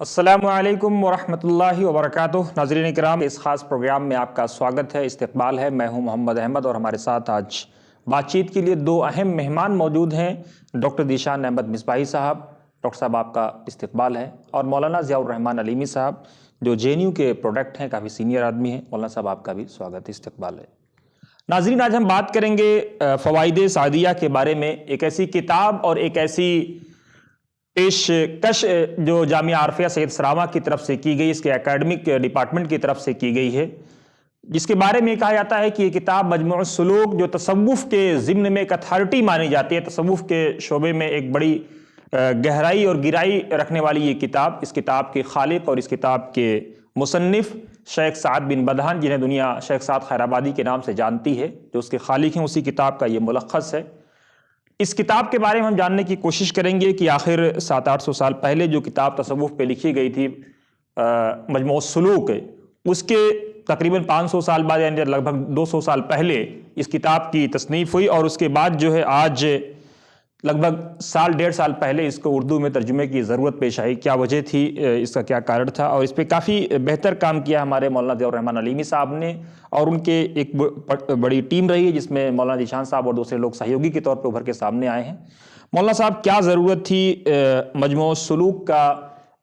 السلام علیکم ورحمۃ اللہ وبرکاتہ۔ ناظرین اکرام، اس خاص پروگرام میں آپ کا سواگت ہے، استقبال ہے۔ میں ہوں محمد احمد اور ہمارے ساتھ آج بات چیت کے لیے دو اہم مہمان موجود ہیں، ڈاکٹر ذیشان احمد مصباحی صاحب۔ ڈاکٹر صاحب آپ کا استقبال ہے، اور مولانا ضیاء الرحمن علیمی صاحب جو JNU کے پروڈکٹ ہیں، کافی سینئر آدمی ہیں۔ مولانا صاحب آپ کا بھی سواگت، استقبال ہے۔ ناظرین، آج ہم بات کریں گے فوائد سعدیہ کے بارے میں، ایک ایسی کتاب اور ایک ایسی پیشکش جو جامعہ عارفیہ سید سراواں کی طرف سے کی گئی، اس کے اکیڈمک ڈپارٹمنٹ کی طرف سے کی گئی ہے، جس کے بارے میں کہا جاتا ہے کہ یہ کتاب مجموع السلوک، جو تصوف کے ضمن میں ایک اتھارٹی مانی جاتی ہے، تصوف کے شعبے میں ایک بڑی گہرائی اور گہرائی رکھنے والی یہ کتاب، اس کتاب کے خالق اور اس کتاب کے مصنف شیخ سعد بن بدحان، جنہیں دنیا شیخ سعد خیرآبادی کے نام سے جانتی ہے، جو اس کے خالق ہیں، اسی کتاب کا یہ ملخص ہے۔ اس کتاب کے بارے میں ہم جاننے کی کوشش کریں گے کہ آخر 700-800 سال پہلے جو کتاب تصوف پہ لکھی گئی تھی، مجموع السلوک، اس کے تقریباً 500 سال بعد، یعنی لگ بھگ 200 سال پہلے اس کتاب کی تصنیف ہوئی، اور اس کے بعد جو ہے آج لگ بھگ سال ڈیڑھ سال پہلے اس کو اردو میں ترجمے کی ضرورت پیش آئی۔ کیا وجہ تھی، اس کا کیا کارن تھا، اور اس پہ کافی بہتر کام کیا ہمارے مولانا ضیاء الرحمن علیمی صاحب نے، اور ان کے ایک بڑی ٹیم رہی ہے، جس میں مولانا ذیشان صاحب اور دوسرے لوگ سہیوگی کے طور پہ ابھر کے سامنے آئے ہیں۔ مولانا صاحب، کیا ضرورت تھی مجموع السلوک کا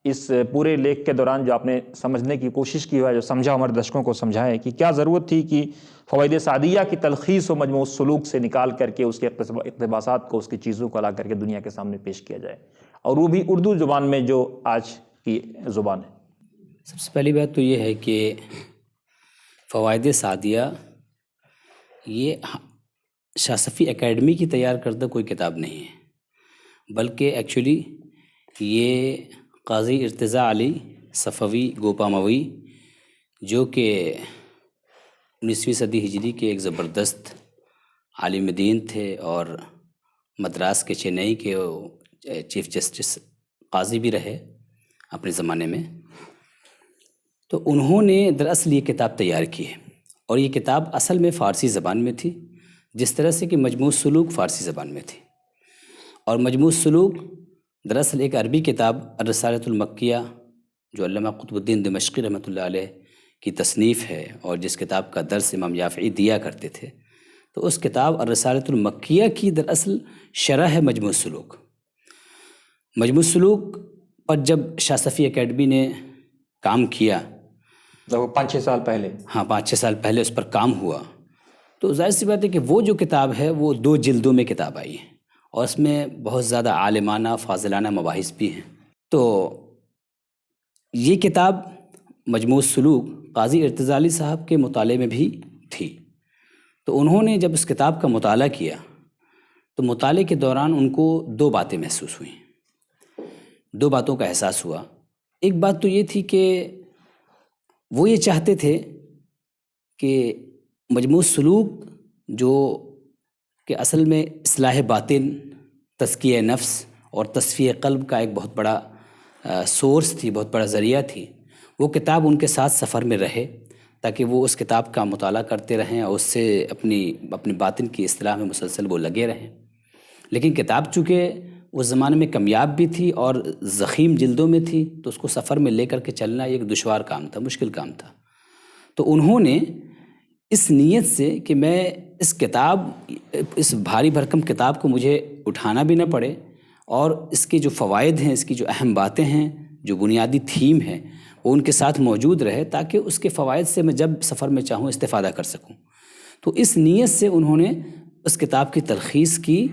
اس پورے لیکھ کے دوران، جو آپ نے سمجھنے کی کوشش کی ہے، جو سمجھا ہمارے درشکوں کو سمجھائیں کہ کیا ضرورت تھی کہ فوائد سعدیہ کی تلخیص و مجموع السلوک سے نکال کر کے اس کے اقتباسات کو، اس کی چیزوں کو لا کر کے دنیا کے سامنے پیش کیا جائے، اور وہ بھی اردو زبان میں جو آج کی زبان ہے؟ سب سے پہلی بات تو یہ ہے کہ فوائد سعدیہ یہ شاہ صفی اکیڈمی کی تیار کردہ کوئی کتاب نہیں ہے، بلکہ ایکچولی یہ قاضی ارتضیٰ علی صفوی گوپاموی، جو کہ 19ویں صدی ہجری کے ایک زبردست عالم دین تھے، اور مدراس کے چنئی کے چیف جسٹس قاضی بھی رہے اپنے زمانے میں، تو انہوں نے دراصل یہ کتاب تیار کی ہے، اور یہ کتاب اصل میں فارسی زبان میں تھی، جس طرح سے کہ مجموع السلوک فارسی زبان میں تھی، اور مجموع السلوک دراصل ایک عربی کتاب الرسالۃ المکیہ، جو علامہ قطب الدین دمشقی رحمۃ اللہ علیہ کی تصنیف ہے، اور جس کتاب کا درس امام یافعی دیا کرتے تھے، تو اس کتاب الرسالۃ المکیہ کی دراصل شرح ہے مجموع السلوک۔ مجموع السلوک پر جب شاہ صفی اکیڈمی نے کام کیا، 5-6 سال پہلے، 5-6 سال پہلے اس پر کام ہوا، تو ظاہر سی بات ہے کہ وہ جو کتاب ہے وہ 2 جلدوں میں کتاب آئی ہے، اور اس میں بہت زیادہ عالمانہ فاضلانہ مباحث بھی ہیں۔ تو یہ کتاب مجموع السلوک قاضی ارتضیٰ علی صاحب کے مطالعے میں بھی تھی، تو انہوں نے جب اس کتاب کا مطالعہ کیا، تو مطالعے کے دوران ان کو 2 باتیں محسوس ہوئیں، 2 باتوں کا احساس ہوا۔ ایک بات تو یہ تھی کہ وہ یہ چاہتے تھے کہ مجموع السلوک، جو کہ اصل میں اصلاح باطن، تزکیہ نفس اور تصفیہ قلب کا ایک بہت بڑا سورس تھی، بہت بڑا ذریعہ تھی، وہ کتاب ان کے ساتھ سفر میں رہے، تاکہ وہ اس کتاب کا مطالعہ کرتے رہیں اور اس سے اپنی باطن کی اصلاح میں مسلسل وہ لگے رہیں۔ لیکن کتاب چونکہ اس زمانے میں کمیاب بھی تھی اور ضخیم جلدوں میں تھی، تو اس کو سفر میں لے کر کے چلنا ایک دشوار کام تھا، مشکل کام تھا۔ تو انہوں نے اس نیت سے کہ میں اس کتاب، اس بھاری بھرکم کتاب کو مجھے اٹھانا بھی نہ پڑے، اور اس کے جو فوائد ہیں، اس کی جو اہم باتیں ہیں، جو بنیادی تھیم ہے، وہ ان کے ساتھ موجود رہے، تاکہ اس کے فوائد سے میں جب سفر میں چاہوں استفادہ کر سکوں۔ تو اس نیت سے انہوں نے اس کتاب کی تلخیص کی،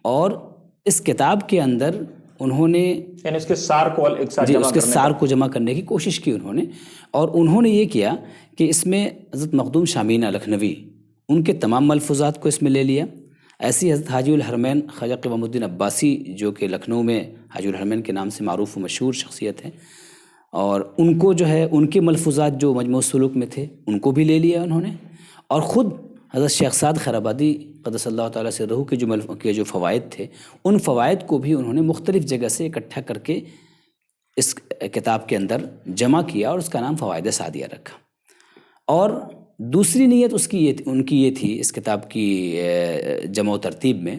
اور اس کتاب کے اندر انہوں نے یعنی اس کے سار کو ایک ساتھ جمع کرنے کی کوشش کی انہوں نے، اور انہوں نے یہ کیا کہ اس میں حضرت مخدوم شامینہ لکھنوی، ان کے تمام ملفوظات کو اس میں لے لیا۔ ایسی حضرت حاجی الحرمین خواجہ قوام الدین عباسی، جو کہ لکھنؤ میں حاجی الحرمین کے نام سے معروف و مشہور شخصیت ہیں، اور ان کو جو ہے ان کے ملفوظات جو مجموع السلوک میں تھے، ان کو بھی لے لیا انہوں نے، اور خود حضرت شیخ سعد خیرآبادی قدس اللہ تعالیٰ سے روح کے جو فوائد تھے، ان فوائد کو بھی انہوں نے مختلف جگہ سے اکٹھا کر کے اس کتاب کے اندر جمع کیا، اور اس کا نام فوائد سعدیہ رکھا۔ اور دوسری نیت ان کی یہ تھی اس کتاب کی جمع و ترتیب میں،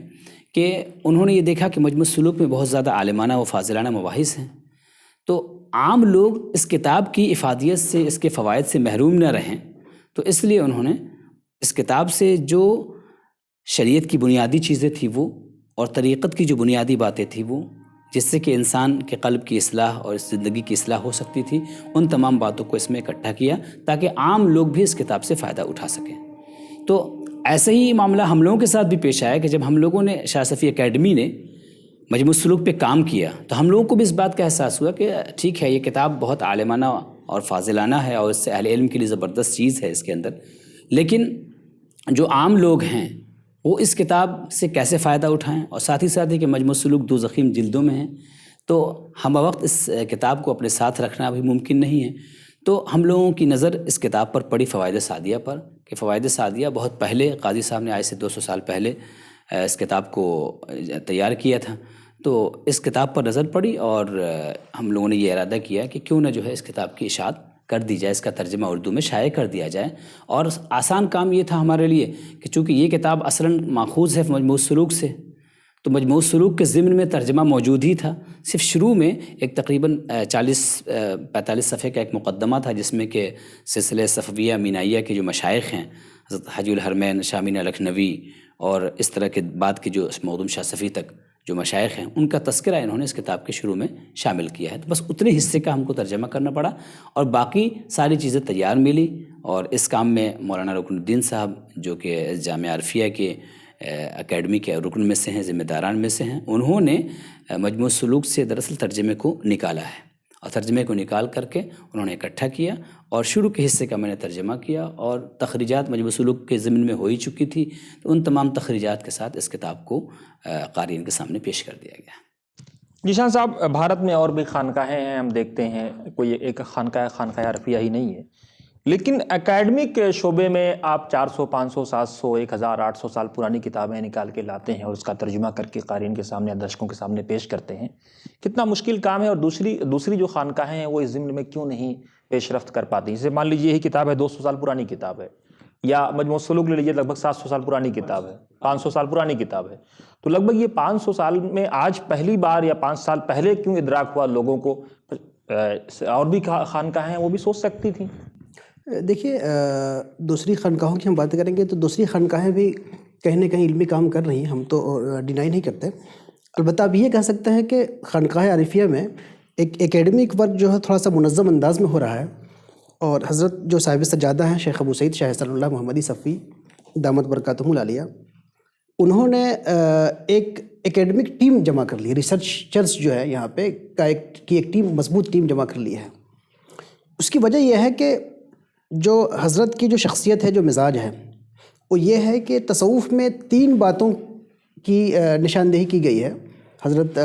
کہ انہوں نے یہ دیکھا کہ مجموع السلوک میں بہت زیادہ عالمانہ و فاضلانہ مباحث ہیں، تو عام لوگ اس کتاب کی افادیت سے، اس کے فوائد سے محروم نہ رہیں، تو اس لیے انہوں نے اس کتاب سے جو شریعت کی بنیادی چیزیں تھیں وہ، اور طریقت کی جو بنیادی باتیں تھیں وہ، جس سے کہ انسان کے قلب کی اصلاح اور اس زندگی کی اصلاح ہو سکتی تھی، ان تمام باتوں کو اس میں اکٹھا کیا تاکہ عام لوگ بھی اس کتاب سے فائدہ اٹھا سکیں۔ تو ایسے ہی معاملہ ہم لوگوں کے ساتھ بھی پیش آیا کہ جب ہم لوگوں نے شاہ صفی اکیڈمی نے مجموع السلوک پہ کام کیا تو ہم لوگوں کو بھی اس بات کا احساس ہوا کہ ٹھیک ہے، یہ کتاب بہت عالمانہ اور فاضلانہ ہے اور اس سے اہل علم کے لیے زبردست چیز ہے اس کے اندر، لیکن جو عام لوگ ہیں وہ اس کتاب سے کیسے فائدہ اٹھائیں، اور ساتھ ہی ساتھ ہی کہ مجموع السلوک 2 ضخیم جلدوں میں ہیں، تو ہم وقت اس کتاب کو اپنے ساتھ رکھنا بھی ممکن نہیں ہے۔ تو ہم لوگوں کی نظر اس کتاب پر پڑی فوائد سعدیہ پر، کہ فوائد سعدیہ بہت پہلے قاضی صاحب نے آج سے 200 سال پہلے اس کتاب کو تیار کیا تھا، تو اس کتاب پر نظر پڑی اور ہم لوگوں نے یہ ارادہ کیا کہ کیوں نہ جو ہے اس کتاب کی اشاعت کر دی جائے، اس کا ترجمہ اردو میں شائع کر دیا جائے۔ اور آسان کام یہ تھا ہمارے لیے کہ چونکہ یہ کتاب اصلاً ماخوذ ہے مجموع السلوک سے، تو مجموع السلوک کے ضمن میں ترجمہ موجود ہی تھا، صرف شروع میں ایک تقریباً 40-45 صفحے کا ایک مقدمہ تھا جس میں کہ سلسلہ صفویہ مینائیہ کے جو مشائخ ہیں، حضرت حاجی الحرمین، شاہ امین لکھنوی اور اس طرح کے بعد کے جو مخدوم شاہ صفی تک جو مشائخ ہیں، ان کا تذکرہ انہوں نے اس کتاب کے شروع میں شامل کیا ہے۔ تو بس اتنے حصے کا ہم کو ترجمہ کرنا پڑا اور باقی ساری چیزیں تیار ملی، اور اس کام میں مولانا رکن الدین صاحب جو کہ جامعہ عرفیہ کے اکیڈمی کے رکن میں سے ہیں، ذمہ داران میں سے ہیں، انہوں نے مجموع السلوک سے دراصل ترجمے کو نکالا ہے، اور ترجمے کو نکال کر کے انہوں نے اکٹھا کیا، اور شروع کے حصے کا میں نے ترجمہ کیا، اور تخریجات مجموع السلوک کے ضمن میں ہو ہی چکی تھی، تو ان تمام تخریجات کے ساتھ اس کتاب کو قارئین کے سامنے پیش کر دیا گیا۔ جیشان صاحب، بھارت میں اور بھی خانقاہیں ہیں، ہم دیکھتے ہیں کوئی ایک خانقاہ عرفیہ ہی نہیں ہے، لیکن اکیڈمک شعبے میں آپ 400 500 700 1000 800 سال پرانی کتابیں نکال کے لاتے ہیں اور اس کا ترجمہ کر کے قارئین کے سامنے، درشکوں کے سامنے پیش کرتے ہیں، کتنا مشکل کام ہے، اور دوسری جو خانقاہیں ہیں وہ اس ضمن میں کیوں نہیں پیش رفت کر پاتی؟ جیسے مان لیجیے یہی کتاب ہے 200 سال پرانی کتاب ہے، یا مجموع السلوک لے لیجیے لگ بھگ 700 سال پرانی کتاب ہے، 500 سال پرانی کتاب ہے، تو لگ بھگ یہ 500 سال میں آج پہلی بار یا 5 سال پہلے کیوں ادراک ہوا لوگوں کو؟ اور بھی خانقاہیں ہیں وہ بھی سوچ سکتی تھیں۔ دیکھیے، دوسری خانقاہوں کی ہم بات کریں گے تو دوسری خانقاہیں بھی کہیں نہ کہیں علمی کام کر رہی ہیں، ہم تو ڈینائی نہیں کرتے، البتہ اب یہ کہہ سکتے ہیں کہ خانقاہ عرفیہ میں ایک اکیڈمک ورک جو ہے تھوڑا سا منظم انداز میں ہو رہا ہے، اور حضرت جو صاحب سجادہ ہیں شیخ ابو سعید شاہ حسن اللہ محمدی صفی دامت برکاتہم العالیہ، انہوں نے ایک اکیڈمک ٹیم جمع کر لی، ریسرچرز جو ہے یہاں پہ ایک ٹیم، مضبوط ٹیم جمع کر لی ہے۔ اس کی وجہ یہ ہے کہ جو حضرت کی جو شخصیت ہے، جو مزاج ہے، وہ یہ ہے کہ تصوف میں 3 باتوں کی نشاندہی کی گئی ہے۔ حضرت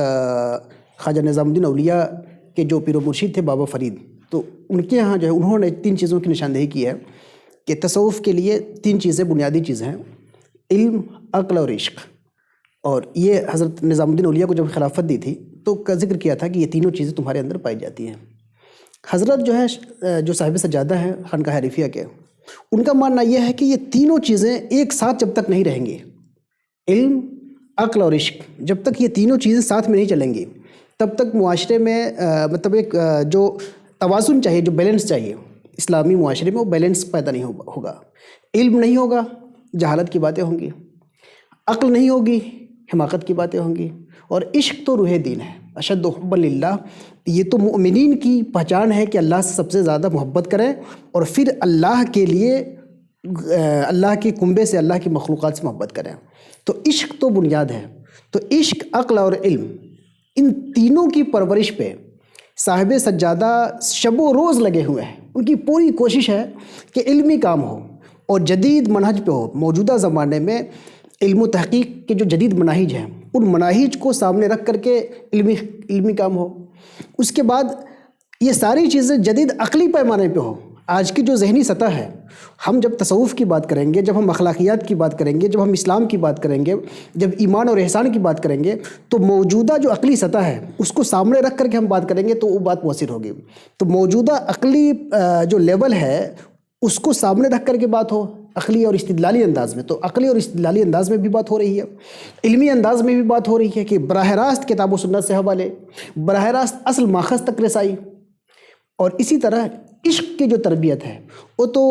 خواجہ نظام الدین اولیاء کے جو پیر و مرشد تھے بابا فرید، تو ان کے ہاں جو ہے انہوں نے 3 چیزوں کی نشاندہی کی ہے کہ تصوف کے لیے 3 چیزیں بنیادی چیزیں ہیں: علم، عقل اور عشق۔ اور یہ حضرت نظام الدین اولیاء کو جب خلافت دی تھی تو کا ذکر کیا تھا کہ یہ تینوں چیزیں تمہارے اندر پائی جاتی ہیں۔ حضرت جو ہے، جو صاحب سجادہ ہیں خانقاہ عرفیہ کے، ان کا ماننا یہ ہے کہ یہ تینوں چیزیں ایک ساتھ جب تک نہیں رہیں گی، علم، عقل اور عشق، جب تک یہ تینوں چیزیں ساتھ میں نہیں چلیں گی، تب تک معاشرے میں مطلب ایک جو توازن چاہیے، جو بیلنس چاہیے اسلامی معاشرے میں، وہ بیلنس پیدا نہیں ہوگا۔ علم نہیں ہوگا، جہالت کی باتیں ہوں گی، عقل نہیں ہوگی، حماقت کی باتیں ہوں گی، اور عشق تو روح دین ہے، اشد حبا للہ۔ یہ تو مؤمنین کی پہچان ہے کہ اللہ سے سب سے زیادہ محبت کریں، اور پھر اللہ کے لیے، اللہ کے کنبے سے، اللہ کی مخلوقات سے محبت کریں، تو عشق تو بنیاد ہے۔ تو عشق، عقل اور علم، ان تینوں کی پرورش پہ صاحب سجادہ شب و روز لگے ہوئے ہیں۔ ان کی پوری کوشش ہے کہ علمی کام ہو اور جدید منہج پہ ہو۔ موجودہ زمانے میں علم و تحقیق کے جو جدید مناہج ہیں، ان مناہج کو سامنے رکھ کر کے علمی کام ہو۔ اس کے بعد یہ ساری چیزیں جدید عقلی پیمانے پہ ہو۔ آج کی جو ذہنی سطح ہے، ہم جب تصوف کی بات کریں گے، جب ہم اخلاقیات کی بات کریں گے، جب ہم اسلام کی بات کریں گے، جب ایمان اور احسان کی بات کریں گے، تو موجودہ جو عقلی سطح ہے اس کو سامنے رکھ کر کے ہم بات کریں گے تو وہ بات مؤثر ہوگی۔ تو موجودہ عقلی جو لیول ہے اس کو سامنے رکھ کر کے بات ہو، عقلی اور استدلالی انداز میں، تو عقلی اور استدلالی انداز میں بھی بات ہو رہی ہے، علمی انداز میں بھی بات ہو رہی ہے کہ براہ راست کتاب و سنت سے حوالے، براہ راست اصل ماخذ تک رسائی، اور اسی طرح عشق کی جو تربیت ہے وہ تو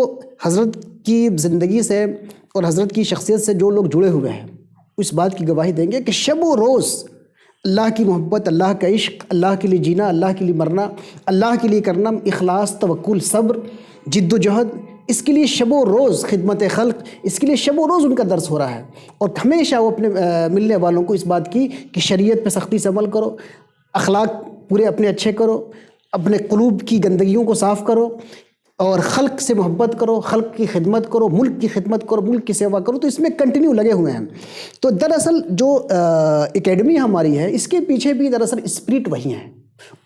حضرت کی زندگی سے اور حضرت کی شخصیت سے جو لوگ جڑے ہوئے ہیں اس بات کی گواہی دیں گے کہ شب و روز اللہ کی محبت، اللہ کا عشق، اللہ کے لیے جینا، اللہ کے لیے مرنا، اللہ کے لیے کرنا، اخلاص، توکل، صبر، جد و جہد، اس کے لیے شب و روز خدمت خلق، اس کے لیے شب و روز ان کا درس ہو رہا ہے. اور ہمیشہ وہ اپنے ملنے والوں کو اس بات کی کہ شریعت پہ سختی سے عمل کرو، اخلاق پورے اپنے اچھے کرو، اپنے قلوب کی گندگیوں کو صاف کرو، اور خلق سے محبت کرو، خلق کی خدمت کرو، ملک کی خدمت کرو، ملک کی سیوا کرو. تو اس میں کنٹینیو لگے ہوئے ہیں. تو دراصل جو اکیڈمی ہماری ہے اس کے پیچھے بھی دراصل اسپرٹ وہی ہیں،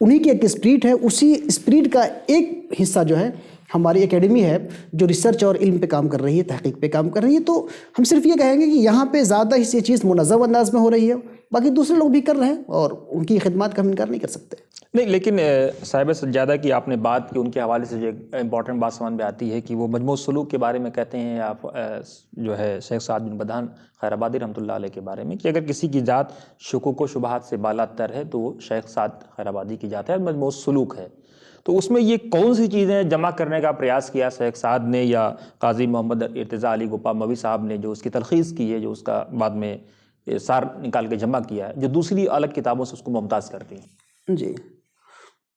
انہی کی ایک اسپرٹ ہے. اسی اسپرٹ کا ایک حصہ جو ہے ہماری اکیڈمی ہے جو ریسرچ اور علم پہ کام کر رہی ہے، تحقیق پہ کام کر رہی ہے. تو ہم صرف یہ کہیں گے کہ یہاں پہ زیادہ یہ چیز منظم انداز میں ہو رہی ہے، باقی دوسرے لوگ بھی کر رہے ہیں اور ان کی خدمات کا ہم انکار نہیں کر سکتے. نہیں، لیکن صاحب سجادہ کی آپ نے بات کی، ان کے حوالے سے جو ایک امپورٹنٹ بات سمجھ میں آتی ہے کہ وہ مجموع سلوک کے بارے میں کہتے ہیں، آپ جو ہے شیخ سعد بن بدحان خیر آبادی رحمۃ اللہ علیہ کے بارے میں، کہ اگر کسی کی ذات شکوک و شبہات سے بالا تر ہے تو وہ شیخ سعد خیر آبادی کی ذات ہے، مجموع سلوک ہے. تو اس میں یہ کون سی چیزیں جمع کرنے کا پریاس کیا شیخ سعد نے یا قاضی محمد ارتضیٰ علی گوپا موی صاحب نے، جو اس کی تلخیص کی ہے، جو اس کا بعد میں سار نکال کے جمع کیا ہے، جو دوسری الگ کتابوں سے اس کو ممتاز کرتی ہیں؟ جی،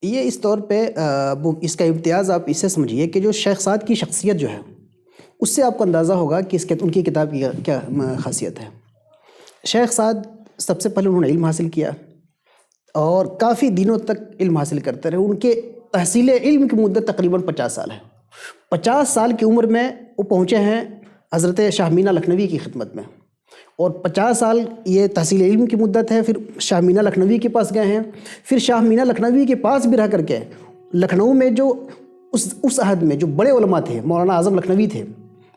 یہ اس طور پہ اس کا امتیاز آپ اسے سمجھیے کہ جو شیخ سعد کی شخصیت جو ہے اس سے آپ کو اندازہ ہوگا کہ ان کی کتاب کی کیا خاصیت ہے. شیخ سعد سب سے پہلے انہوں نے علم حاصل کیا اور کافی دنوں تک علم حاصل کرتے رہے. ان کے تحصیل علم کی مدت تقریباً 50 سال ہے. 50 سال کی عمر میں وہ پہنچے ہیں حضرت شاہ مینا لکھنوی کی خدمت میں، اور 50 سال یہ تحصیل علم کی مدت ہے. پھر شاہ مینا لکھنوی کے پاس گئے ہیں، پھر شاہ مینا لکھنوی کے پاس بھی رہ کر کے لکھنؤ میں جو اس عہد میں جو بڑے علماء تھے، مولانا اعظم لکھنوی تھے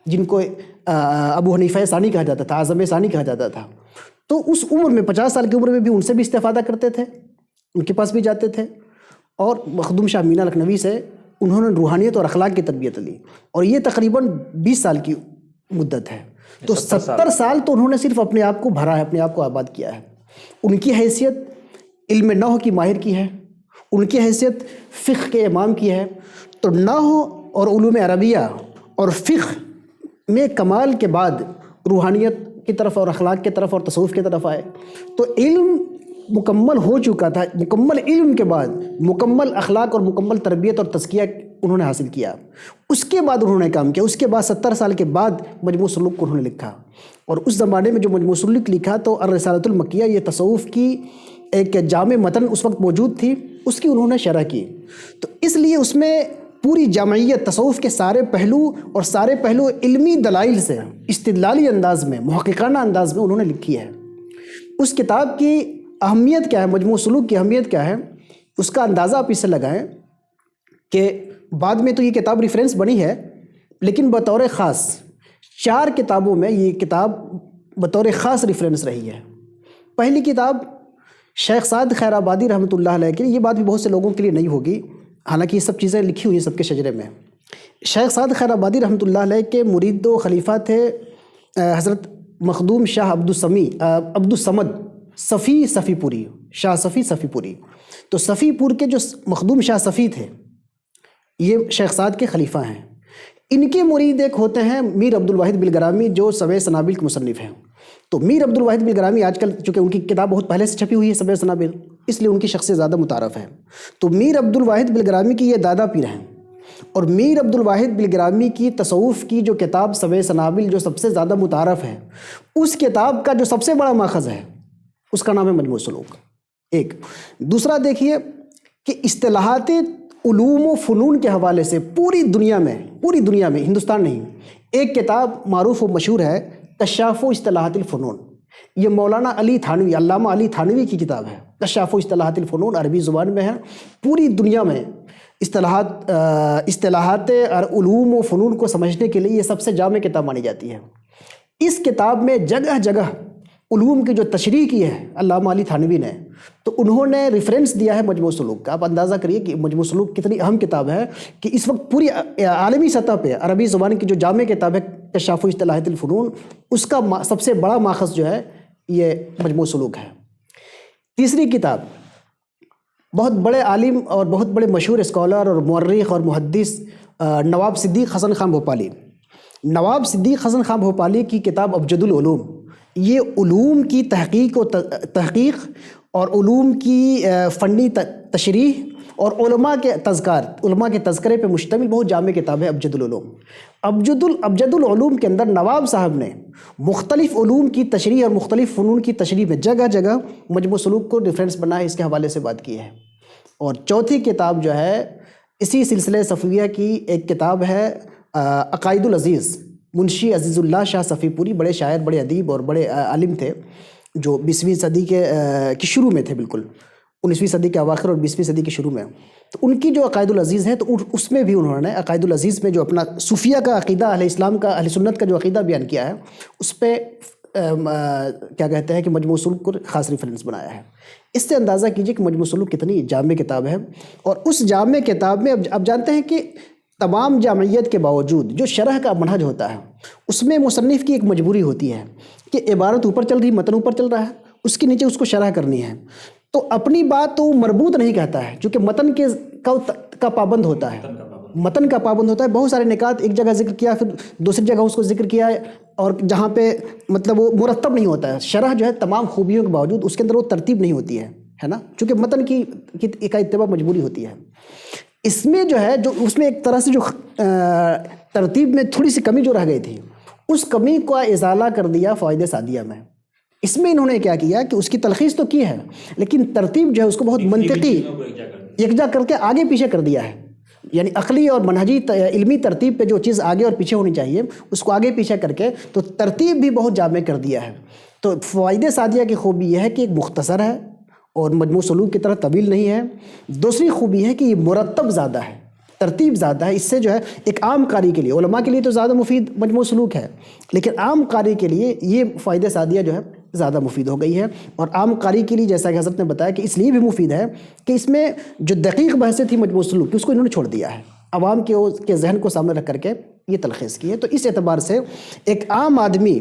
جن کو ابو حنیفہ ثانی کہا جاتا تھا، اعظم ثانی کہا جاتا تھا. تو اس عمر میں 50 سال کی عمر میں بھی ان سے بھی استفادہ کرتے تھے، ان کے پاس بھی جاتے تھے. اور مخدوم شاہ مینا لکھنوی سے انہوں نے روحانیت اور اخلاق کی تربیت لی، اور یہ تقریباً 20 سال کی مدت ہے. تو 70 سال تو انہوں نے صرف اپنے آپ کو بھرا ہے، اپنے آپ کو آباد کیا ہے. ان کی حیثیت علم نحو کی ماہر کی ہے، ان کی حیثیت فقہ کے امام کی ہے. تو نحو اور علوم عربیہ اور فقہ میں کمال کے بعد روحانیت کی طرف اور اخلاق کی طرف اور تصوف کی طرف آئے. تو علم مکمل ہو چکا تھا، مکمل علم کے بعد مکمل اخلاق اور مکمل تربیت اور تزکیہ انہوں نے حاصل کیا. اس کے بعد انہوں نے کام کیا. اس کے بعد 70 سال کے بعد مجموع سلوک کو انہوں نے لکھا. اور اس زمانے میں جو مجموع سلوک لکھا تو الرسالۃ المکیہ، یہ تصوف کی ایک جامع متن اس وقت موجود تھی، اس کی انہوں نے شرح کی. تو اس لیے اس میں پوری جامعیت تصوف کے سارے پہلو اور سارے پہلو علمی دلائل سے استدلالی انداز میں، محققانہ انداز میں انہوں نے لکھی ہے. اس کتاب کی اہمیت کیا ہے، مجموع سلوک کی اہمیت کیا ہے، اس کا اندازہ آپ اس سے لگائیں کہ بعد میں تو یہ کتاب ریفرنس بنی ہے، لیکن بطور خاص 4 کتابوں میں یہ کتاب بطور خاص ریفرنس رہی ہے. پہلی کتاب شیخ سعد خیر آبادی رحمۃ اللہ علیہ کی، یہ بات بھی بہت سے لوگوں کے لیے نہیں ہوگی، حالانکہ یہ سب چیزیں لکھی ہوئی ہیں سب کے شجرے میں. شیخ سعد خیر آبادی رحمۃ اللہ علیہ کے مرید و خلیفہ تھے حضرت مخدوم شاہ عبد الصمد صفی پوری، شاہ صفی پوری. تو صفی پور کے جو مخدوم شاہ صفی تھے یہ شیخ سعد کے خلیفہ ہیں. ان کے مرید ایک ہوتے ہیں میر عبد الواحد بلگرامی، جو سبع سنابل کے مصنف ہیں. تو میر عبد الواحد بلگرامی آج کل چونکہ ان کی کتاب بہت پہلے سے چھپی ہوئی ہے سبع سنابل، اس لیے ان کی شخصیت زیادہ متعارف ہے. تو میر عبد الواحد بلگرامی کی یہ دادا پیر ہیں، اور میر عبد الواحد بلگرامی کی تصوف کی جو کتاب سبع سنابل جو سب سے زیادہ متعارف ہے، اس کتاب کا جو سب سے بڑا ماخذ ہے اس کا نام ہے مجموع سلوک. ایک دوسرا دیکھیے کہ اصطلاحات علوم و فنون کے حوالے سے پوری دنیا میں ہندوستان نہیں، ایک کتاب معروف و مشہور ہے کشاف و اصطلاحات الفنون. یہ مولانا علی تھانوی، علامہ علی تھانوی کی کتاب ہے. کشاف و اصطلاحات الفنون عربی زبان میں ہے. پوری دنیا میں اصطلاحات اور علوم و فنون کو سمجھنے کے لیے یہ سب سے جامع کتاب مانی جاتی ہے. اس کتاب میں جگہ جگہ علوم کی جو تشریح کی ہے علامہ علی تھانوی نے، تو انہوں نے ریفرنس دیا ہے مجموع سلوک کا. آپ اندازہ کریے کہ مجموع سلوک کتنی اہم کتاب ہے کہ اس وقت پوری عالمی سطح پہ عربی زبان کی جو جامع کتاب ہے کشاف و اصطلاحات الفنون، اس کا سب سے بڑا ماخذ جو ہے یہ مجموع سلوک ہے. تیسری کتاب بہت بڑے عالم اور بہت بڑے مشہور اسکالر اور مورخ اور محدث نواب صدیق حسن خان بھوپالی. نواب صدیق حسن خان بھوپالی کی کتاب ابجد العلوم، یہ علوم کی تحقیق اور علوم کی فنی تشریح اور علماء کے تذکرے پہ مشتمل بہت جامع کتاب ہے ابجد العلوم. ابجد العلوم کے اندر نواب صاحب نے مختلف علوم کی تشریح اور مختلف فنون کی تشریح میں جگہ جگہ مجموع سلوک کو ریفرنس بنایا، اس کے حوالے سے بات کی ہے. اور چوتھی کتاب جو ہے اسی سلسلہ صفویہ کی ایک کتاب ہے عقائد العزیز، منشی عزیز اللہ شاہ صفی پوری، بڑے شاعر، بڑے ادیب اور بڑے عالم تھے جو 20ویں صدی کے شروع میں تھے، بالکل 19ویں صدی کے اواخر اور 20ویں صدی کے شروع میں. تو ان کی جو عقائد العزیز ہے تو اس میں بھی انہوں نے عقائد العزیز میں جو اپنا صوفیہ کا عقیدہ، اہل اسلام کا، اہل سنت کا جو عقیدہ بیان کیا ہے، اس پہ کیا کہتے ہیں کہ مجموع سلوک کو خاص ریفرنس بنایا ہے. اس سے اندازہ کیجئے کہ مجموع سلوک کتنی جامع کتاب ہے. اور اس جامع کتاب میں اب جانتے ہیں کہ تمام جامعیت کے باوجود جو شرح کا منہج ہوتا ہے اس میں مصنف کی ایک مجبوری ہوتی ہے کہ عبارت اوپر چل رہی، متن اوپر چل رہا ہے، اس کے نیچے اس کو شرح کرنی ہے. تو اپنی بات تو مربوط نہیں کہتا ہے چونکہ متن کا پابند ہوتا ہے، متن کا پابند ہوتا ہے. بہت سارے نکات ایک جگہ ذکر کیا، پھر دوسری جگہ اس کو ذکر کیا ہے، اور جہاں پہ مطلب وہ مرتب نہیں ہوتا ہے. شرح جو ہے تمام خوبیوں کے باوجود اس کے اندر وہ ترتیب نہیں ہوتی ہے نا، چونکہ متن کی ایک اتباع مجبوری ہوتی ہے. اس میں جو ہے جو اس میں ایک طرح سے جو ترتیب میں تھوڑی سی کمی جو رہ گئی تھی، اس کمی کو ازالہ کر دیا فوائد سعدیہ میں. اس میں انہوں نے کیا کیا کہ اس کی تلخیص تو کی ہے لیکن ترتیب جو ہے اس کو بہت منطقی یکجا کر کے آگے پیچھے کر دیا ہے. یعنی عقلی اور منہجی علمی ترتیب پہ جو چیز آگے اور پیچھے ہونی چاہیے اس کو آگے پیچھے کر کے تو ترتیب بھی بہت جامع کر دیا ہے. تو فوائد سعدیہ کی خوبی یہ ہے کہ ایک مختصر ہے اور مجموع سلوک کی طرح طویل نہیں ہے. دوسری خوبی ہے کہ یہ مرتب زیادہ ہے، ترتیب زیادہ ہے. اس سے جو ہے ایک عام قاری کے لیے، علماء کے لیے تو زیادہ مفید مجموع سلوک ہے، لیکن عام قاری کے لیے یہ فوائد سعدیہ جو ہے زیادہ مفید ہو گئی ہے. اور عام قاری کے لیے جیسا کہ حضرت نے بتایا کہ اس لیے بھی مفید ہے کہ اس میں جو دقیق بحثیں تھی مجموع سلوک کی اس کو انہوں نے چھوڑ دیا ہے، عوام کے ذہن کو سامنے رکھ کر کے یہ تلخیص کی ہے. تو اس اعتبار سے ایک عام آدمی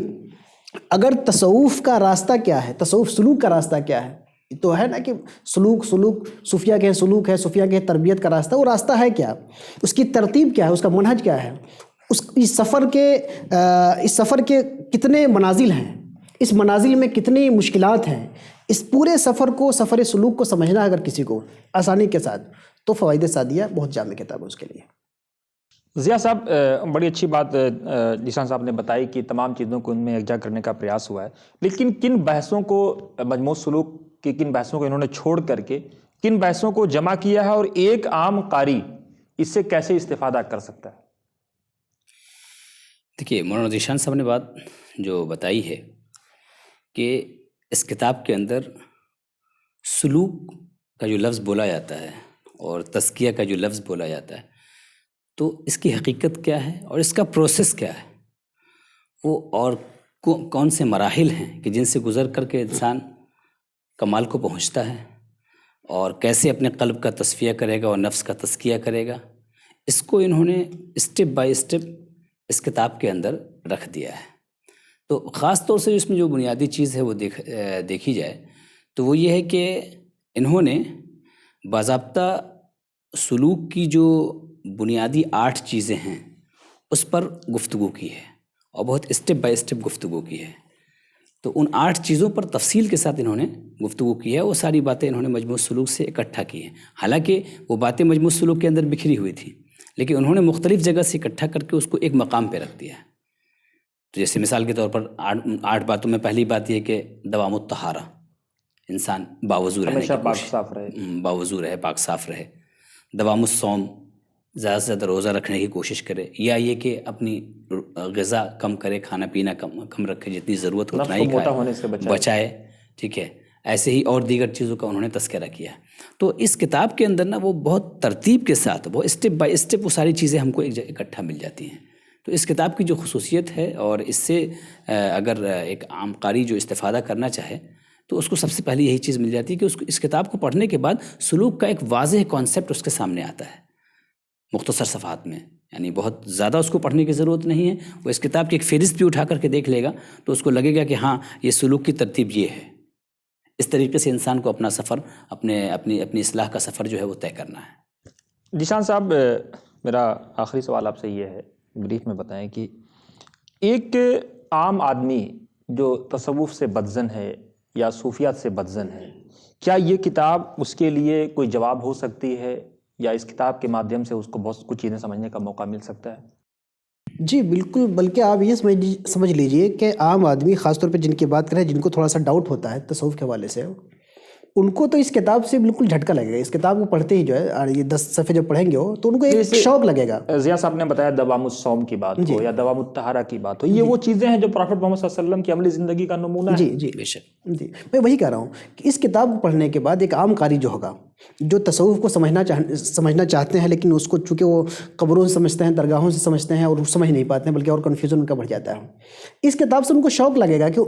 اگر تصوف کا راستہ کیا ہے، تصوف سلوک کا راستہ کیا ہے، تو ہے نا کہ سلوک صوفیہ کے سلوک ہے، صوفیہ کے تربیت کا راستہ، وہ راستہ ہے کیا، اس کی ترتیب کیا ہے، اس کا منہج کیا ہے، اس سفر کے کتنے منازل ہیں، اس منازل میں کتنی مشکلات ہیں. اس پورے سفر کو، سفر سلوک کو سمجھنا اگر کسی کو آسانی کے ساتھ، تو فوائد سعدیہ بہت جامع کتاب ہے اس کے لیے. ضیاء صاحب، بڑی اچھی بات ذیشان صاحب نے بتائی کہ تمام چیزوں کو ان میں یکجا کرنے کا پریاس ہوا ہے، لیکن کن بحثوں کو مجموع سلوک کی کن بحثوں کو انہوں نے چھوڑ کر کے کن بحثوں کو جمع کیا ہے، اور ایک عام قاری اس سے کیسے استفادہ کر سکتا ہے؟ دیکھیے، مولانا ذیشان صاحب نے بات جو بتائی ہے کہ اس کتاب کے اندر سلوک کا جو لفظ بولا جاتا ہے اور تزکیہ کا جو لفظ بولا جاتا ہے، تو اس کی حقیقت کیا ہے اور اس کا پروسیس کیا ہے، وہ اور کون سے مراحل ہیں کہ جن سے گزر کر کے انسان کمال کو پہنچتا ہے، اور کیسے اپنے قلب کا تصفیہ کرے گا اور نفس کا تزکیہ کرے گا، اس کو انہوں نے اسٹیپ بائی اسٹیپ اس کتاب کے اندر رکھ دیا ہے. تو خاص طور سے اس میں جو بنیادی چیز ہے وہ دیکھی جائے تو وہ یہ ہے کہ انہوں نے باضابطہ سلوک کی جو بنیادی 8 چیزیں ہیں اس پر گفتگو کی ہے، اور بہت اسٹیپ بائی اسٹیپ گفتگو کی ہے. تو ان 8 چیزوں پر تفصیل کے ساتھ انہوں نے گفتگو کی ہے. وہ ساری باتیں انہوں نے مجموع سلوک سے اکٹھا کی ہیں. حالانکہ وہ باتیں مجموع سلوک کے اندر بکھری ہوئی تھیں، لیکن انہوں نے مختلف جگہ سے اکٹھا کر کے اس کو ایک مقام پہ رکھ دیا ہے. تو جیسے مثال کے طور پر 8 باتوں میں پہلی بات یہ کہ دوام الطہارہ، انسان باوضو رہنے کی کوشش، باوضو رہے، پاک صاف رہے. دوام الصوم، زیادہ سے زیادہ روزہ رکھنے کی کوشش کرے، یا یہ کہ اپنی غذا کم کرے، کھانا پینا کم رکھے، جتنی ضرورت ہو اتنا ہی کھائے، بچائے. ٹھیک ہے، ایسے ہی اور دیگر چیزوں کا انہوں نے تذکرہ کیا. تو اس کتاب کے اندر نا وہ بہت ترتیب کے ساتھ، وہ اسٹیپ بائی اسٹیپ وہ ساری چیزیں ہم کو اکٹھا مل جاتی ہیں. تو اس کتاب کی جو خصوصیت ہے، اور اس سے اگر ایک عام قاری جو استفادہ کرنا چاہے تو اس کو سب سے پہلے یہی چیز مل جاتی ہے کہ اس کتاب کو پڑھنے کے بعد سلوک کا ایک واضح کانسیپٹ اس کے سامنے آتا ہے مختصر صفحات میں. یعنی بہت زیادہ اس کو پڑھنے کی ضرورت نہیں ہے. وہ اس کتاب کی ایک فہرست بھی اٹھا کر کے دیکھ لے گا تو اس کو لگے گا کہ ہاں یہ سلوک کی ترتیب یہ ہے. اس طریقے سے انسان کو اپنا سفر اپنی اصلاح کا سفر جو ہے وہ طے کرنا ہے۔ ذیشان صاحب، میرا آخری سوال آپ سے یہ ہے، بریف میں بتائیں کہ ایک عام آدمی جو تصوف سے بدظن ہے یا صوفیات سے بدظن ہے، کیا یہ کتاب اس کے لیے کوئی جواب ہو سکتی ہے، یا اس کتاب کے مادھیم سے اس کو بہت کچھ چیزیں سمجھنے کا موقع مل سکتا ہے؟ جی بالکل، بلکہ آپ یہ سمجھ لیجئے کہ عام آدمی، خاص طور پہ جن کی بات کریں، جن کو تھوڑا سا ڈاؤٹ ہوتا ہے تصوف کے حوالے سے، ان کو تو اس کتاب سے بالکل جھٹکا لگے گا۔ اس کتاب کو پڑھتے ہی جو ہے، اور یہ 10 صفحے جب پڑھیں گے ہو تو ان کو ایک شوق لگے گا۔ ضیاء صاحب نے بتایا دوام الصوم کی بات ہو یا دوام الطہارہ کی بات ہو، یہ وہ چیزیں ہیں جو پروفٹ محمد صلی اللہ علیہ وسلم کی عملی زندگی کا نمونہ ہے۔ جی بے شک۔ جی، میں وہی کہہ رہا ہوں کہ اس کتاب کو پڑھنے کے بعد ایک عام قاری جو ہوگا، جو تصوف کو سمجھنا چاہتے ہیں، لیکن اس کو چونکہ وہ قبروں سے سمجھتے ہیں، درگاہوں سے سمجھتے ہیں، اور سمجھ نہیں پاتے ہیں، بلکہ اور کنفیوژن ان کا بڑھ جاتا ہے، اس کتاب سے ان کو شوق لگے گا کہ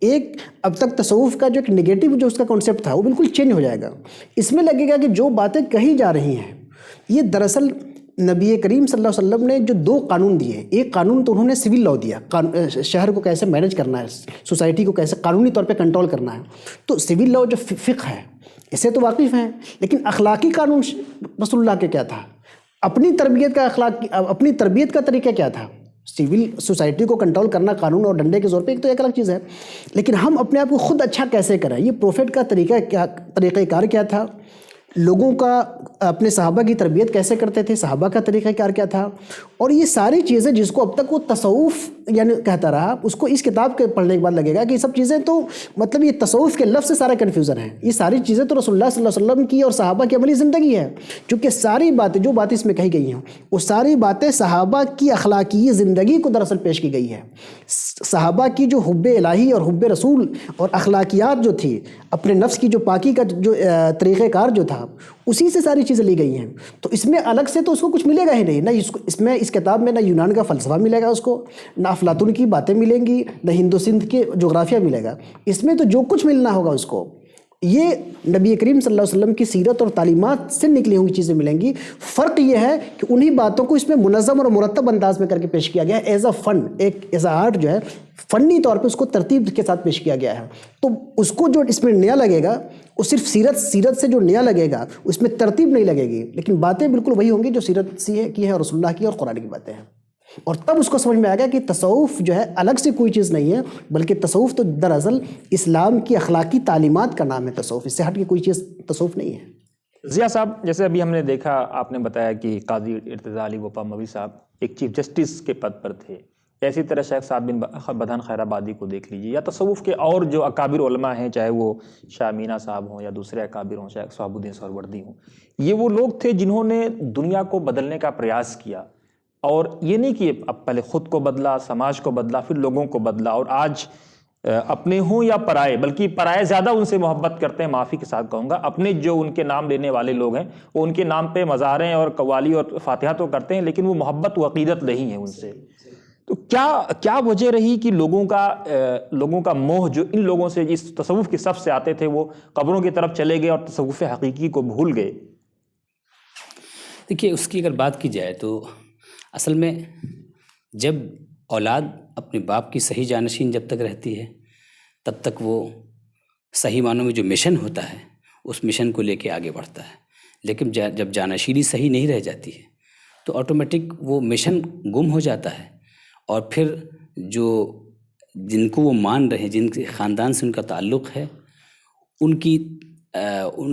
ایک اب تک تصوف کا جو ایک نگیٹو جو اس کا کانسیپٹ تھا وہ بالکل چینج ہو جائے گا۔ اس میں لگے گا کہ جو باتیں کہی جا رہی ہیں یہ دراصل نبی کریم صلی اللہ علیہ وسلم نے جو 2 قانون دیے، ایک قانون تو انہوں نے سول لاء دیا، شہر کو کیسے مینج کرنا ہے، سوسائٹی کو کیسے قانونی طور پہ کنٹرول کرنا ہے، تو سول لاء جو فقہ ہے اس سے تو واقف ہیں، لیکن اخلاقی قانون رسول اللہ کے کیا تھا، اپنی تربیت کا طریقہ کیا تھا۔ سول سوسائٹی کو کنٹرول کرنا قانون اور ڈنڈے کے زور پہ ایک تو ایک الگ چیز ہے، لیکن ہم اپنے آپ کو خود اچھا کیسے کریں، یہ پروفیٹ کا طریقہ کار کیا تھا، لوگوں کا اپنے صحابہ کی تربیت کیسے کرتے تھے، صحابہ کا طریقہ کار کیا تھا، اور یہ ساری چیزیں جس کو اب تک وہ تصوف یعنی کہتا رہا، اس کو اس کتاب کے پڑھنے کے بعد لگے گا کہ یہ سب چیزیں تو مطلب یہ تصوف کے لفظ سے سارا کنفیوژن ہے، یہ ساری چیزیں تو رسول اللہ صلی اللہ علیہ وسلم کی اور صحابہ کی عملی زندگی ہے، کیونکہ ساری باتیں جو باتیں اس میں کہی گئی ہیں وہ ساری باتیں صحابہ کی اخلاقی زندگی کو دراصل پیش کی گئی ہے۔ صحابہ کی جو حب الہی اور حب رسول اور اخلاقیات جو تھی، اپنے نفس کی جو پاکی کا جو طریقہ کار جو تھا، اسی سے ساری چیزیں لی گئی ہیں، تو اس میں الگ سے تو اس کو کچھ ملے گا ہی نہیں، نہ اس کتاب میں نہ یونان کا فلسفہ ملے گا اس کو، نہ افلاطون کی باتیں ملیں گی، نہ ہند و سندھ کے جغرافیہ ملے گا، اس میں تو جو کچھ ملنا ہوگا اس کو یہ نبی کریم صلی اللہ علیہ وسلم کی سیرت اور تعلیمات سے نکلی ہوئی چیزیں ملیں گی۔ فرق یہ ہے کہ انہی باتوں کو اس میں منظم اور مرتب انداز میں کر کے پیش کیا گیا ہے، as a fun, as a art جو ہے فنی طور پہ اس کو ترتیب کے ساتھ پیش کیا گیا ہے، تو اس کو جو اس میں نیا لگے گا وہ صرف سیرت سے جو نیا لگے گا اس میں ترتیب نہیں لگے گی، لیکن باتیں بالکل وہی ہوں گی جو سیرت کی ہے اور رسول اللہ کی اور قرآن کی باتیں ہیں، اور تب اس کو سمجھ میں آ گیا کہ تصوف جو ہے الگ سے کوئی چیز نہیں ہے، بلکہ تصوف تو دراصل اسلام کی اخلاقی تعلیمات کا نام ہے، تصوف اس سے ہٹ کے کوئی چیز تصوف نہیں ہے۔ ضیاء صاحب، جیسے ابھی ہم نے دیکھا، آپ نے بتایا کہ قاضی ارتضیٰ علی وفا مولوی صاحب ایک چیف جسٹس کے پد پر تھے، اسی طرح شیخ سعد بن بدھان خیر آبادی کو دیکھ لیجیے، یا تصوف کے اور جو اکابر علماء ہیں، چاہے وہ شاہ مینا صاحب ہوں یا دوسرے اکابر ہوں، شیخ صحاب الدین سہروردی ہوں، یہ وہ لوگ تھے جنہوں نے دنیا کو بدلنے کا پریاس کیا، اور یہ نہیں کہ اب پہلے خود کو بدلا، سماج کو بدلا، پھر لوگوں کو بدلا، اور آج اپنے ہوں یا پرائے، بلکہ پرائے زیادہ ان سے محبت کرتے ہیں، معافی کے ساتھ کہوں گا، اپنے جو ان کے نام لینے والے لوگ ہیں وہ ان کے نام پہ مزاریں اور قوالی اور فاتحہ تو کرتے ہیں، لیکن وہ محبت و عقیدت نہیں ہے ان سے۔ تو کیا وجہ رہی کہ لوگوں کا موہ جو ان لوگوں سے جس تصوف کی صف سے آتے تھے وہ قبروں کی طرف چلے گئے اور تصوف حقیقی کو بھول گئے؟ دیکھیے، اس کی اگر بات کی جائے تو اصل میں جب اولاد اپنے باپ کی صحیح جانشین جب تک رہتی ہے تب تک وہ صحیح معنوں میں جو مشن ہوتا ہے اس مشن کو لے کے آگے بڑھتا ہے، لیکن جب جانشینی صحیح نہیں رہ جاتی ہے تو آٹومیٹک وہ مشن گم ہو جاتا ہے، اور پھر جن کو وہ مان رہے ہیں، جن کے خاندان سے ان کا تعلق ہے، ان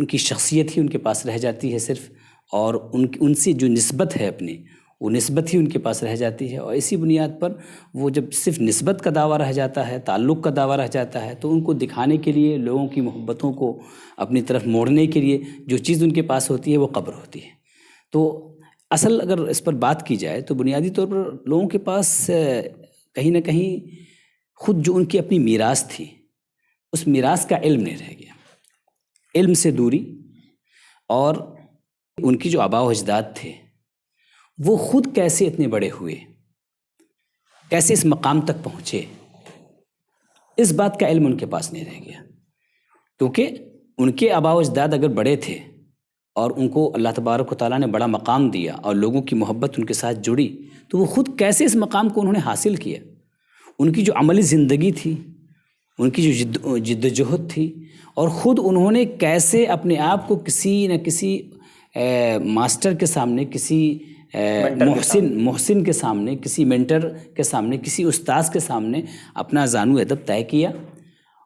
کی شخصیت ہی ان کے پاس رہ جاتی ہے صرف، اور ان سے جو نسبت ہے اپنی وہ نسبت ہی ان کے پاس رہ جاتی ہے، اور اسی بنیاد پر وہ جب صرف نسبت کا دعویٰ رہ جاتا ہے، تعلق کا دعویٰ رہ جاتا ہے، تو ان کو دکھانے کے لیے، لوگوں کی محبتوں کو اپنی طرف موڑنے کے لیے جو چیز ان کے پاس ہوتی ہے وہ قبر ہوتی ہے۔ تو اصل اگر اس پر بات کی جائے تو بنیادی طور پر لوگوں کے پاس کہیں نہ کہیں خود جو ان کی اپنی میراث تھی اس میراث کا علم نہیں رہ گیا، علم سے دوری، اور ان کی جو آباء و اجداد تھے وہ خود کیسے اتنے بڑے ہوئے، کیسے اس مقام تک پہنچے، اس بات کا علم ان کے پاس نہیں رہ گیا، کیونکہ ان کے آباء و اجداد اگر بڑے تھے اور ان کو اللہ تبارک و تعالیٰ نے بڑا مقام دیا اور لوگوں کی محبت ان کے ساتھ جڑی، تو وہ خود کیسے اس مقام کو انہوں نے حاصل کیا۔ ان کی جو عملی زندگی تھی، ان کی جو جد و جہد تھی، اور خود انہوں نے کیسے اپنے آپ کو کسی نہ کسی ماسٹر کے سامنے، کسی محسن کے سامنے، کسی مینٹر کے سامنے، کسی استاذ کے سامنے اپنا زانو ادب طے کیا،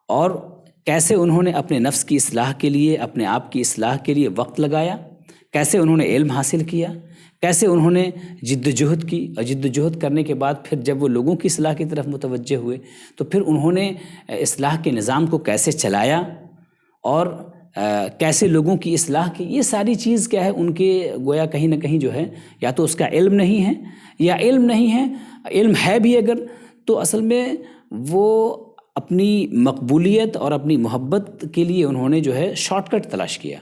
اور کیسے انہوں نے اپنے نفس کی اصلاح کے لیے، اپنے آپ کی اصلاح کے لیے وقت لگایا، کیسے انہوں نے علم حاصل کیا، کیسے انہوں نے جد و جہد کی، اور جد و جہد کرنے کے بعد پھر جب وہ لوگوں کی اصلاح کی طرف متوجہ ہوئے تو پھر انہوں نے اصلاح کے نظام کو کیسے چلایا اور کیسے لوگوں کی اصلاح کی. یہ ساری چیز کیا ہے، ان کے گویا کہیں نہ کہیں جو ہے یا تو اس کا علم نہیں ہے، یا علم نہیں ہے، علم ہے بھی اگر تو اصل میں وہ اپنی مقبولیت اور اپنی محبت کے لیے انہوں نے جو ہے شارٹ کٹ تلاش کیا،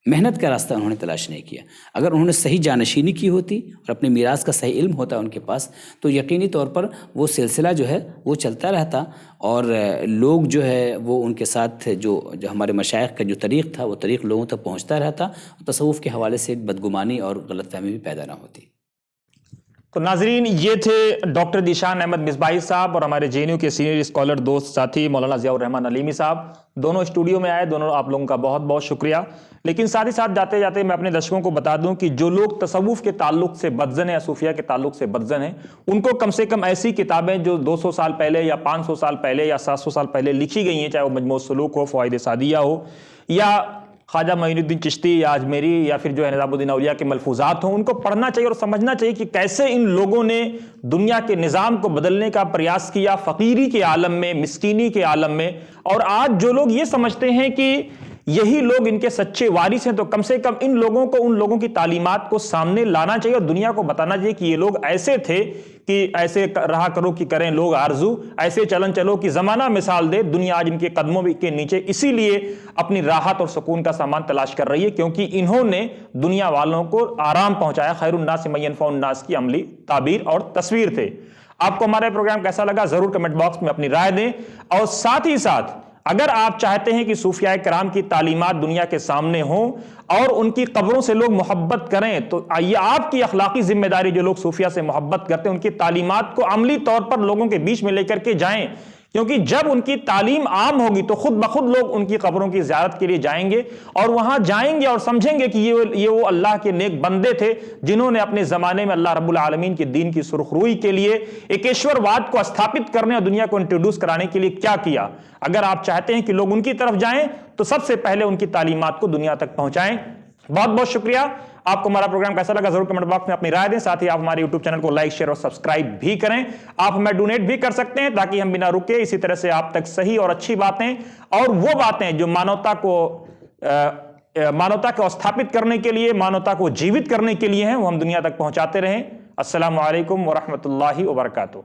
محنت کا راستہ انہوں نے تلاش نہیں کیا. اگر انہوں نے صحیح جانشینی کی ہوتی اور اپنے میراث کا صحیح علم ہوتا ان کے پاس تو یقینی طور پر وہ سلسلہ جو ہے وہ چلتا رہتا، اور لوگ جو ہے وہ ان کے ساتھ جو ہمارے مشائخ کا جو طریق تھا وہ طریق لوگوں تک پہنچتا رہتا، اور تصوف کے حوالے سے بدگمانی اور غلط فہمی بھی پیدا نہ ہوتی. تو ناظرین، یہ تھے ڈاکٹر ذیشان احمد مصباحی صاحب اور ہمارے جے این یو کے سینئر اسکالر دوست ساتھی مولانا ضیاء الرحمن علیمی صاحب. دونوں اسٹوڈیو میں آئے، دونوں آپ لوگوں کا بہت بہت شکریہ. لیکن ساتھ ہی ساتھ جاتے جاتے میں اپنے درشکوں کو بتا دوں کہ جو لوگ تصوف کے تعلق سے بدظن ہیں یا صوفیہ کے تعلق سے بدظن ہیں، ان کو کم سے کم ایسی کتابیں جو 200 سال پہلے یا 500 سال پہلے یا 700 سال پہلے لکھی گئی ہیں، چاہے وہ مجموع السلوک ہو، فوائد سعدیہ ہو، یا خواجہ معین الدین چشتی یا اجمیری، یا پھر جو ہے نظام الدین اولیاء کے ملفوظات ہوں، ان کو پڑھنا چاہیے اور سمجھنا چاہیے کہ کیسے ان لوگوں نے دنیا کے نظام کو بدلنے کا پریاس کیا، فقیری کے عالم میں، مسکینی کے عالم میں. اور آج جو لوگ یہ سمجھتے ہیں کہ یہی لوگ ان کے سچے وارث ہیں، تو کم سے کم ان لوگوں کو، ان لوگوں کی تعلیمات کو سامنے لانا چاہیے اور دنیا کو بتانا چاہیے کہ یہ لوگ ایسے تھے کہ ایسے رہا کرو کہ کریں لوگ آرزو، ایسے چلن چلو کہ زمانہ مثال دے. دنیا آج ان کے قدموں کے نیچے اسی لیے اپنی راحت اور سکون کا سامان تلاش کر رہی ہے، کیونکہ انہوں نے دنیا والوں کو آرام پہنچایا. خیر الناس من ينفع الناس کی عملی تعبیر اور تصویر تھے. آپ کو ہمارا پروگرام کیسا لگا ضرور کمنٹ باکس میں اپنی رائے دیں، اور ساتھ ہی ساتھ اگر آپ چاہتے ہیں کہ صوفیاء کرام کی تعلیمات دنیا کے سامنے ہوں اور ان کی قبروں سے لوگ محبت کریں، تو یہ آپ کی اخلاقی ذمہ داری، جو لوگ صوفیاء سے محبت کرتے ہیں ان کی تعلیمات کو عملی طور پر لوگوں کے بیچ میں لے کر کے جائیں. کیونکہ جب ان کی تعلیم عام ہوگی تو خود بخود لوگ ان کی قبروں کی زیارت کے لیے جائیں گے، اور وہاں جائیں گے اور سمجھیں گے کہ یہ وہ اللہ کے نیک بندے تھے جنہوں نے اپنے زمانے میں اللہ رب العالمین کے دین کی سرخ روئی کے لیے، ایکیشور واد کو استھاپت کرنے اور دنیا کو انٹروڈیوس کرانے کے لیے کیا کیا. اگر آپ چاہتے ہیں کہ لوگ ان کی طرف جائیں تو سب سے پہلے ان کی تعلیمات کو دنیا تک پہنچائیں. بہت بہت شکریہ. آپ کو ہمارا پروگرام کیسا لگا ضرور کمنٹ باکس میں اپنی رائے دیں. ساتھ ہی آپ ہمارے یوٹیوب چینل کو لائک، شیئر اور سبسکرائب بھی کریں. آپ ہمیں ڈونیٹ بھی کر سکتے ہیں تاکہ ہم بنا رکے اسی طرح سے آپ تک صحیح اور اچھی باتیں اور وہ باتیں جو مانوتا کو استھاپت کرنے کے لیے، مانوتا کو جیوت کرنے کے لیے ہیں، وہ ہم دنیا تک پہنچاتے رہیں. السلام علیکم ورحمۃ اللہ وبرکاتہ.